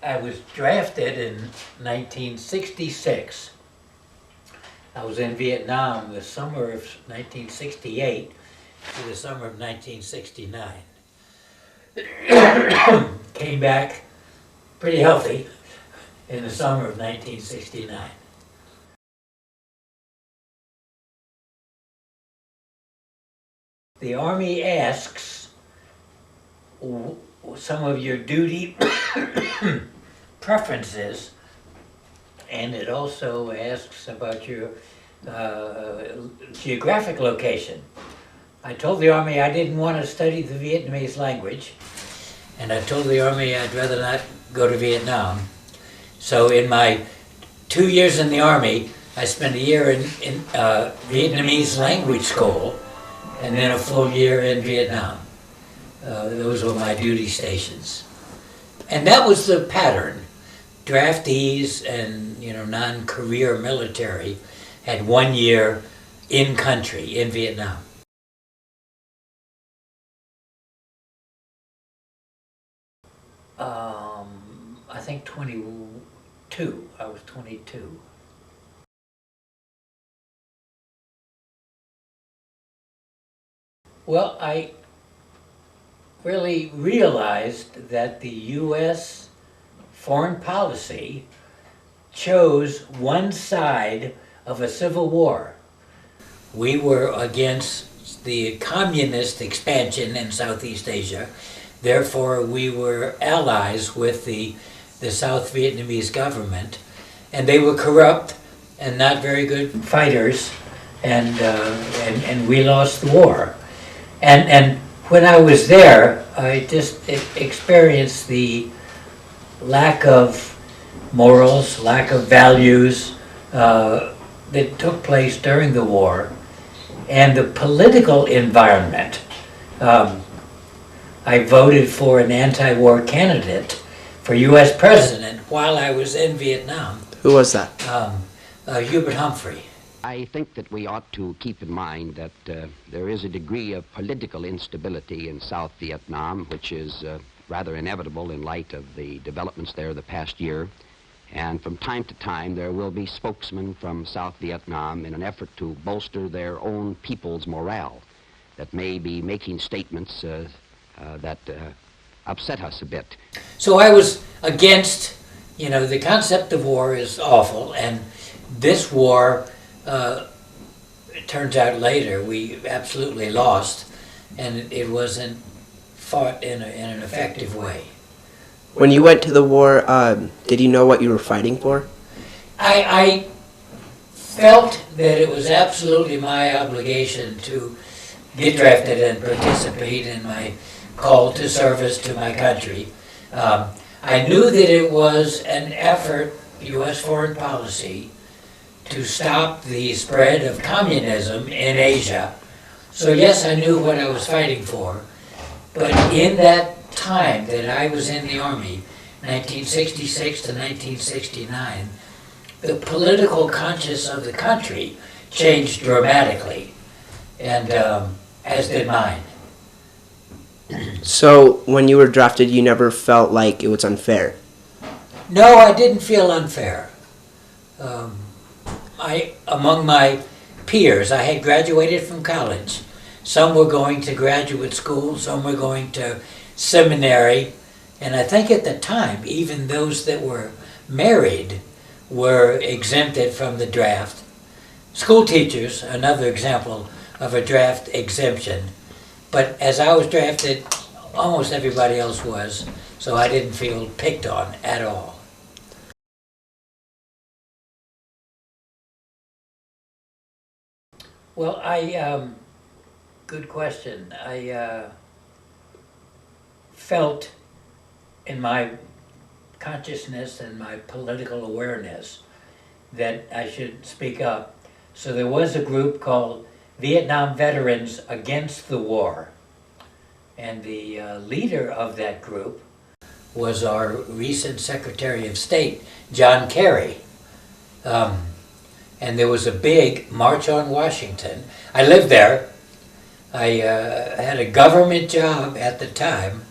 I was drafted in 1966. I was in Vietnam the summer of 1968 to the summer of 1969. Came back pretty healthy in the summer of 1969. The Army asks some of your duty preferences, and it also asks about your geographic location. I told the Army I didn't want to study the Vietnamese language, and I told the Army I'd rather not go to Vietnam. So in my 2 years in the Army, I spent a year in Vietnamese language school, and then a full year in Vietnam. Those were my duty stations. And that was the pattern. Draftees and non-career military had 1 year in country in Vietnam. I think 22. I was 22. Well, I really realized that the U.S. foreign policy chose one side of a civil war. We were against the communist expansion in Southeast Asia. Therefore, we were allies with the South Vietnamese government, and they were corrupt and not very good fighters, and we lost the war. And when I was there, I just experienced the lack of morals, lack of values that took place during the war, and the political environment. I voted for an anti-war candidate for U.S. president while I was in Vietnam. Who was that? Hubert Humphrey. I think that we ought to keep in mind that there is a degree of political instability in South Vietnam, which is rather inevitable in light of the developments there the past year. And from time to time, there will be spokesmen from South Vietnam in an effort to bolster their own people's morale that may be making statements that upset us a bit. So I was against, the concept of war is awful, and this war, it turns out later, we absolutely lost, and it wasn't fought in an effective way. When you went to the war, did you know what you were fighting for? I felt that it was absolutely my obligation to get drafted and participate in my call to service to my country. I knew that it was an effort, U.S. foreign policy, to stop the spread of communism in Asia. So yes, I knew what I was fighting for, but in that time that I was in the Army, 1966 to 1969, the political conscience of the country changed dramatically, and as did mine. So when you were drafted, you never felt like it was unfair? No, I didn't feel unfair. Among my peers, I had graduated from college. Some were going to graduate school, some were going to seminary, and I think at the time, even those that were married were exempted from the draft. School teachers, another example of a draft exemption. But as I was drafted, almost everybody else was, so I didn't feel picked on at all. Well, good question. I felt in my consciousness and my political awareness that I should speak up. So there was a group called Vietnam Veterans Against the War. And the leader of that group was our recent Secretary of State, John Kerry. And there was a big march on Washington. I lived there. I had a government job at the time,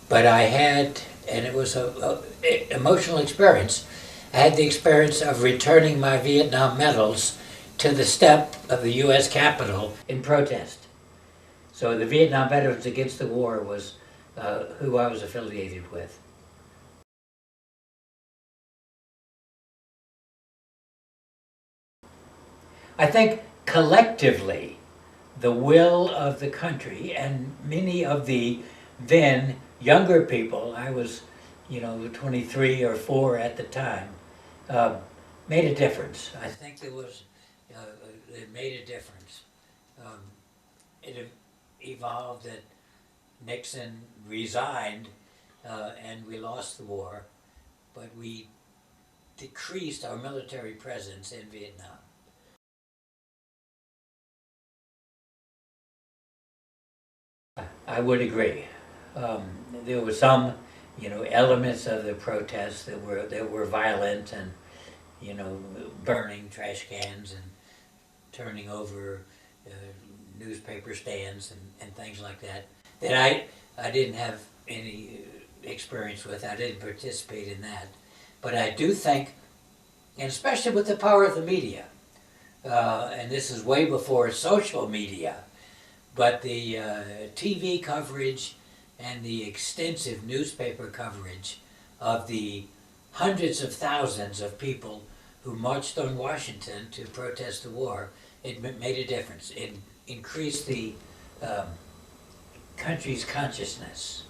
but I had and it was a emotional experience. I had the experience of returning my Vietnam medals to the step of the U.S. Capitol in protest. So the Vietnam Veterans Against the War was who I was affiliated with. I think collectively, the will of the country and many of the then younger people, I was, 23 or 4 at the time, made a difference. I think it made a difference. Um, it evolved that Nixon resigned and we lost the war, but we decreased our military presence in Vietnam. I would agree. There were some, elements of the protests that were violent and, burning trash cans and turning over newspaper stands and things like that. That I didn't have any experience with. I didn't participate in that. But I do think, and especially with the power of the media, and this is way before social media, but the TV coverage and the extensive newspaper coverage of the hundreds of thousands of people who marched on Washington to protest the war, it made a difference. It increased the country's consciousness.